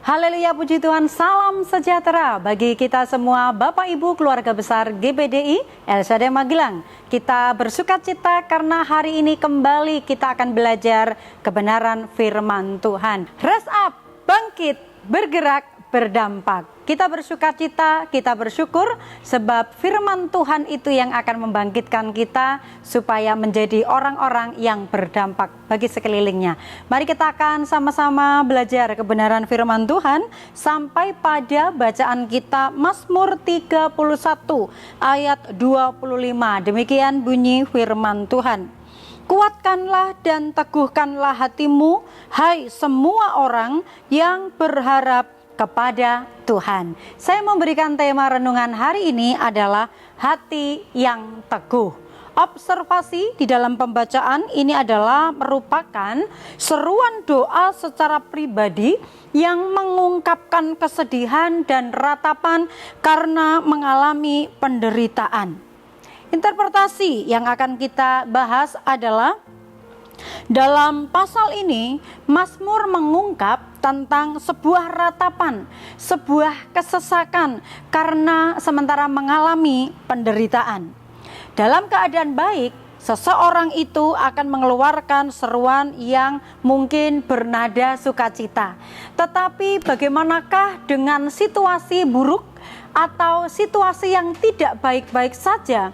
Haleluya, puji Tuhan, salam sejahtera bagi kita semua Bapak Ibu keluarga besar GBDI El Shaddai Magelang. Kita bersuka cita karena hari ini kembali kita akan belajar kebenaran firman Tuhan. Rise up, bangkit, bergerak, berdampak. Kita bersuka cita, kita bersyukur sebab firman Tuhan itu yang akan membangkitkan kita supaya menjadi orang-orang yang berdampak bagi sekelilingnya. Mari kita akan sama-sama belajar kebenaran firman Tuhan sampai pada bacaan kita Mazmur 31 ayat 25. Demikian bunyi firman Tuhan. Kuatkanlah dan teguhkanlah hatimu, hai semua orang yang berharap kepada Tuhan. Saya memberikan tema renungan hari ini adalah hati yang teguh. Observasi di dalam pembacaan ini adalah merupakan seruan doa secara pribadi yang mengungkapkan kesedihan dan ratapan karena mengalami penderitaan. Interpretasi yang akan kita bahas adalah dalam pasal ini, Mazmur mengungkap tentang sebuah ratapan, sebuah kesesakan karena sementara mengalami penderitaan. Dalam keadaan baik, seseorang itu akan mengeluarkan seruan yang mungkin bernada sukacita. Tetapi bagaimanakah dengan situasi buruk atau situasi yang tidak baik-baik saja?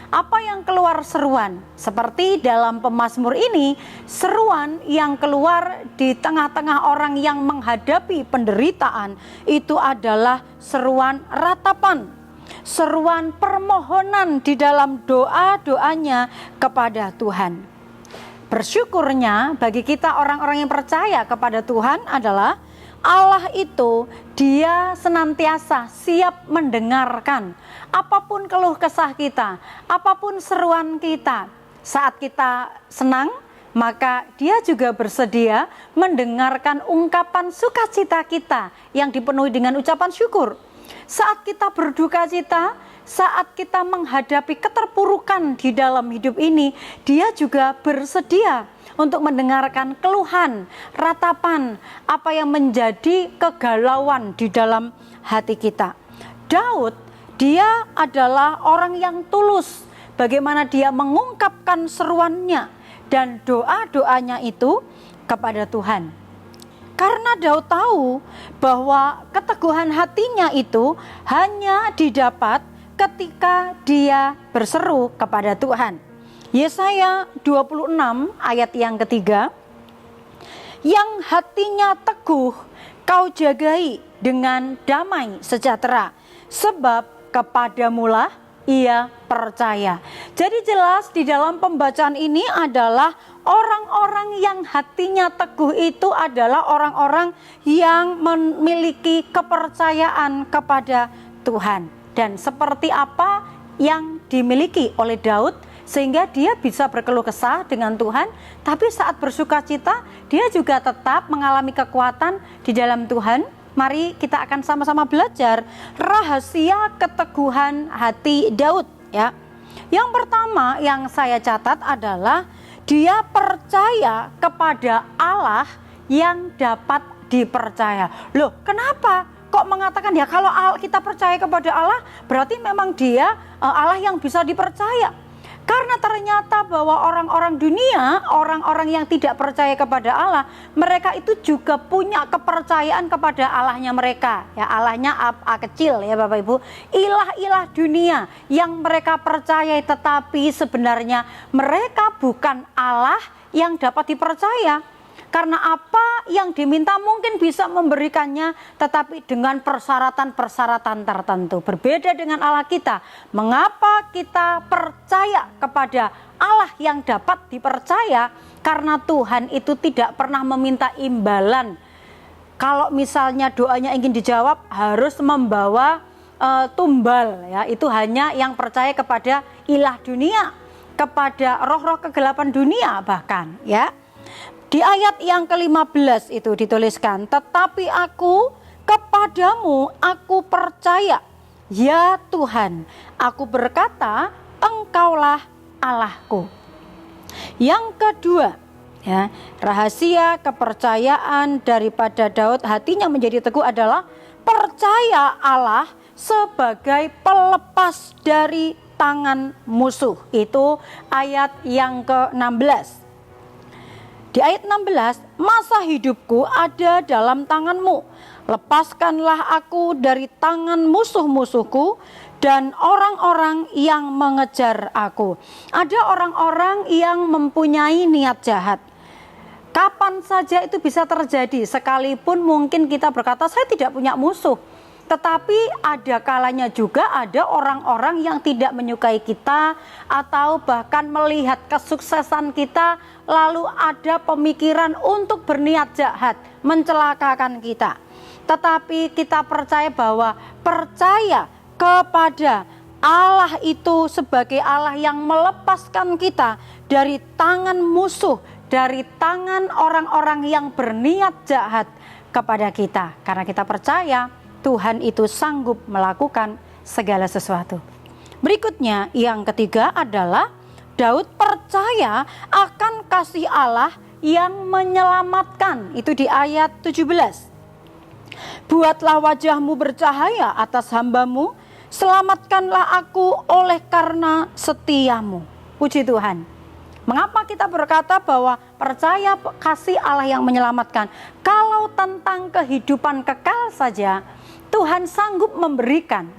Apa yang keluar seruan? Seperti dalam pemazmur ini, seruan yang keluar di tengah-tengah orang yang menghadapi penderitaan itu adalah seruan ratapan, seruan permohonan di dalam doa-doanya kepada Tuhan. Bersyukurnya bagi kita orang-orang yang percaya kepada Tuhan adalah Allah itu Dia senantiasa siap mendengarkan apapun keluh kesah kita, apapun seruan kita. Saat kita senang, maka Dia juga bersedia mendengarkan ungkapan sukacita kita yang dipenuhi dengan ucapan syukur. Saat kita berduka cita, saat kita menghadapi keterpurukan di dalam hidup ini, Dia juga bersedia untuk mendengarkan keluhan, ratapan, apa yang menjadi kegalauan di dalam hati kita. Daud, dia adalah orang yang tulus, bagaimana dia mengungkapkan seruannya dan doa-doanya itu kepada Tuhan. Karena Daud tahu bahwa keteguhan hatinya itu hanya didapat ketika dia berseru kepada Tuhan. Yesaya 26 ayat yang ketiga, yang hatinya teguh kau jagai dengan damai sejahtera, sebab kepadamulah ia percaya. Jadi jelas di dalam pembacaan ini adalah orang-orang yang hatinya teguh itu adalah orang-orang yang memiliki kepercayaan kepada Tuhan. Dan seperti apa yang dimiliki oleh Daud, sehingga dia bisa berkeluh kesah dengan Tuhan, tapi saat bersuka cita, dia juga tetap mengalami kekuatan di dalam Tuhan. Mari kita akan sama-sama belajar rahasia keteguhan hati Daud. Ya. Yang pertama yang saya catat adalah dia percaya kepada Allah yang dapat dipercaya. Loh, kenapa? Kok mengatakan ya kalau kita percaya kepada Allah, berarti memang dia Allah yang bisa dipercaya. Karena ternyata bahwa orang-orang dunia, orang-orang yang tidak percaya kepada Allah, mereka itu juga punya kepercayaan kepada Allahnya mereka. Ya, Allahnya A kecil ya Bapak Ibu. Ilah-ilah dunia yang mereka percayai, tetapi sebenarnya mereka bukan Allah yang dapat dipercaya. Karena apa yang diminta mungkin bisa memberikannya, tetapi dengan persyaratan-persyaratan tertentu. Berbeda dengan Allah kita. Mengapa kita percaya kepada Allah yang dapat dipercaya? Karena Tuhan itu tidak pernah meminta imbalan. Kalau misalnya doanya ingin dijawab, harus membawa tumbal. Ya, itu hanya yang percaya kepada ilah dunia, kepada roh-roh kegelapan dunia bahkan. Ya. Di ayat yang ke-15 itu dituliskan, tetapi aku kepadamu aku percaya, ya Tuhan, aku berkata engkaulah Allahku. Yang kedua, Ya, rahasia kepercayaan daripada Daud hatinya menjadi teguh adalah percaya Allah sebagai pelepas dari tangan musuh. Itu ayat yang ke-16. Di ayat 16, masa hidupku ada dalam tanganmu. Lepaskanlah aku dari tangan musuh-musuhku dan orang-orang yang mengejar aku. Ada orang-orang yang mempunyai niat jahat. Kapan saja itu bisa terjadi, sekalipun mungkin kita berkata saya tidak punya musuh. Tetapi ada kalanya juga ada orang-orang yang tidak menyukai kita atau bahkan melihat kesuksesan kita lalu ada pemikiran untuk berniat jahat, mencelakakan kita. Tetapi kita percaya bahwa percaya kepada Allah itu sebagai Allah yang melepaskan kita dari tangan musuh, dari tangan orang-orang yang berniat jahat kepada kita. Karena kita percaya Tuhan itu sanggup melakukan segala sesuatu. Berikutnya yang ketiga adalah Daud percaya akan kasih Allah yang menyelamatkan. Itu di ayat 17. Buatlah wajahmu bercahaya atas hambamu, selamatkanlah aku oleh karena setiamu. Puji Tuhan. Mengapa kita berkata bahwa percaya kasih Allah yang menyelamatkan? Kalau tentang kehidupan kekal saja, Tuhan sanggup memberikan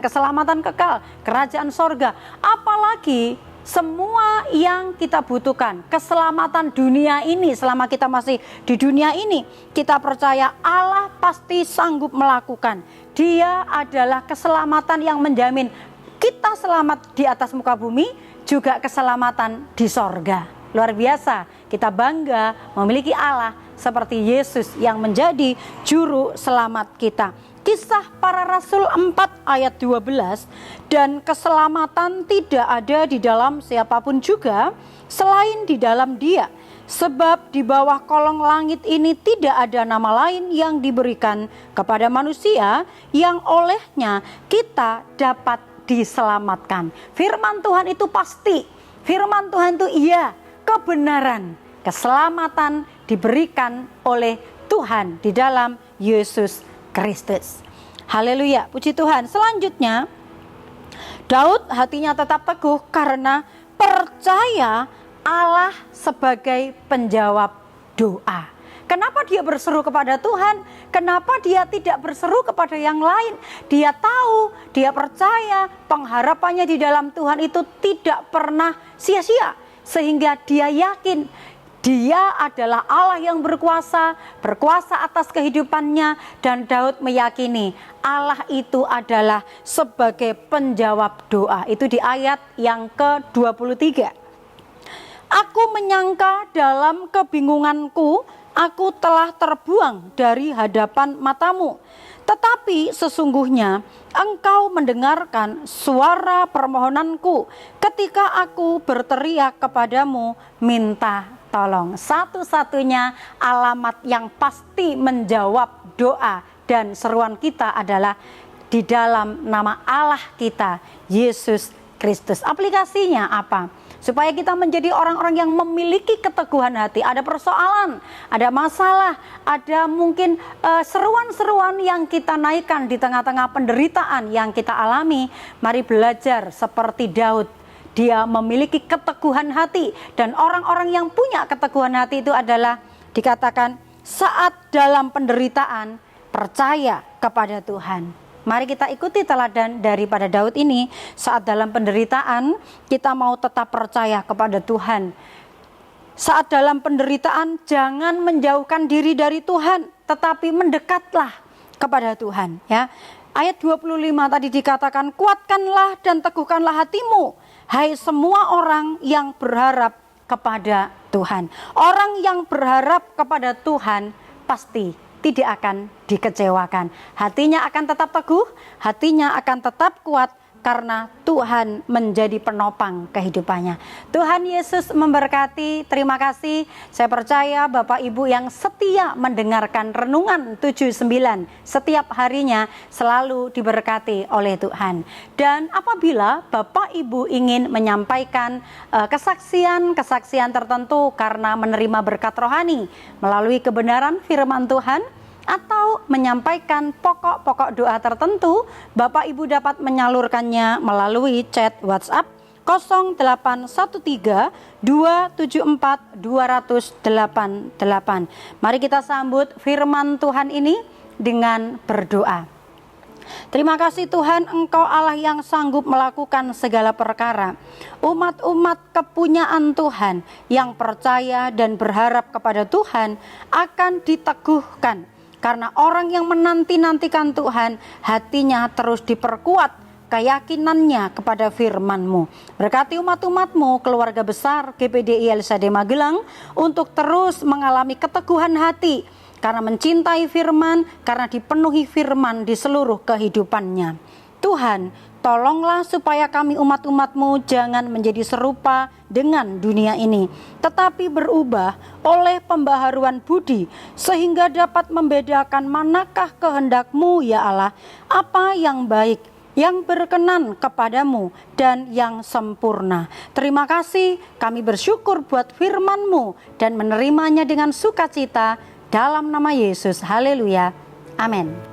keselamatan kekal, kerajaan sorga. Apalagi semua yang kita butuhkan, keselamatan dunia ini, selama kita masih di dunia ini, kita percaya Allah pasti sanggup melakukan. Dia adalah keselamatan yang menjamin kita selamat di atas muka bumi, juga keselamatan di sorga. Luar biasa, kita bangga memiliki Allah seperti Yesus yang menjadi juru selamat kita. Kisah Para Rasul 4 ayat 12, dan keselamatan tidak ada di dalam siapapun juga selain di dalam Dia. Sebab di bawah kolong langit ini tidak ada nama lain yang diberikan kepada manusia yang olehnya kita dapat diselamatkan. Firman Tuhan itu pasti. Firman Tuhan itu iya, kebenaran. Keselamatan diberikan oleh Tuhan di dalam Yesus Kristus. Haleluya, puji Tuhan. Selanjutnya, Daud hatinya tetap teguh karena percaya Allah sebagai penjawab doa. Kenapa dia berseru kepada Tuhan? Kenapa dia tidak berseru kepada yang lain? Dia tahu, dia percaya pengharapannya di dalam Tuhan itu tidak pernah sia-sia. Sehingga dia yakin Dia adalah Allah yang berkuasa atas kehidupannya, dan Daud meyakini Allah itu adalah sebagai penjawab doa. Itu di ayat yang ke-23. Aku menyangka dalam kebingunganku, aku telah terbuang dari hadapan matamu. Tetapi sesungguhnya Engkau mendengarkan suara permohonanku ketika aku berteriak kepadamu minta tolong. Satu-satunya alamat yang pasti menjawab doa dan seruan kita adalah di dalam nama Allah kita, Yesus Kristus. Aplikasinya apa? Supaya kita menjadi orang-orang yang memiliki keteguhan hati. Ada persoalan, ada masalah, ada mungkin seruan-seruan yang kita naikkan di tengah-tengah penderitaan yang kita alami. Mari belajar seperti Daud. Dia memiliki keteguhan hati, dan orang-orang yang punya keteguhan hati itu adalah dikatakan saat dalam penderitaan percaya kepada Tuhan. Mari kita ikuti teladan daripada Daud ini. Saat dalam penderitaan kita mau tetap percaya kepada Tuhan. Saat dalam penderitaan jangan menjauhkan diri dari Tuhan, tetapi mendekatlah kepada Tuhan, ya. Ayat 25 tadi dikatakan, kuatkanlah dan teguhkanlah hatimu, hai semua orang yang berharap kepada Tuhan. Orang yang berharap kepada Tuhan pasti tidak akan dikecewakan. Hatinya akan tetap teguh, hatinya akan tetap kuat, karena Tuhan menjadi penopang kehidupannya. Tuhan Yesus memberkati. Terima kasih. Saya percaya Bapak Ibu yang setia mendengarkan Renungan 79 setiap harinya selalu diberkati oleh Tuhan. Dan apabila Bapak Ibu ingin menyampaikan kesaksian tertentu karena menerima berkat rohani melalui kebenaran firman Tuhan, atau menyampaikan pokok-pokok doa tertentu, Bapak Ibu dapat menyalurkannya melalui chat WhatsApp 0813 274 20088. Mari kita sambut firman Tuhan ini dengan berdoa. Terima kasih Tuhan, Engkau Allah yang sanggup melakukan segala perkara. Umat-umat kepunyaan Tuhan yang percaya dan berharap kepada Tuhan akan diteguhkan. Karena orang yang menanti-nantikan Tuhan, hatinya terus diperkuat keyakinannya kepada firman-Mu. Berkati umat-umat-Mu, keluarga besar GPDI LSD Magelang, untuk terus mengalami keteguhan hati, karena mencintai firman, karena dipenuhi firman di seluruh kehidupannya. Tuhan, tolonglah supaya kami umat-umat-Mu jangan menjadi serupa dengan dunia ini, tetapi berubah oleh pembaharuan budi, sehingga dapat membedakan manakah kehendak-Mu ya Allah, apa yang baik, yang berkenan kepadamu, dan yang sempurna. Terima kasih, kami bersyukur buat firman-Mu dan menerimanya dengan sukacita dalam nama Yesus. Haleluya. Amin.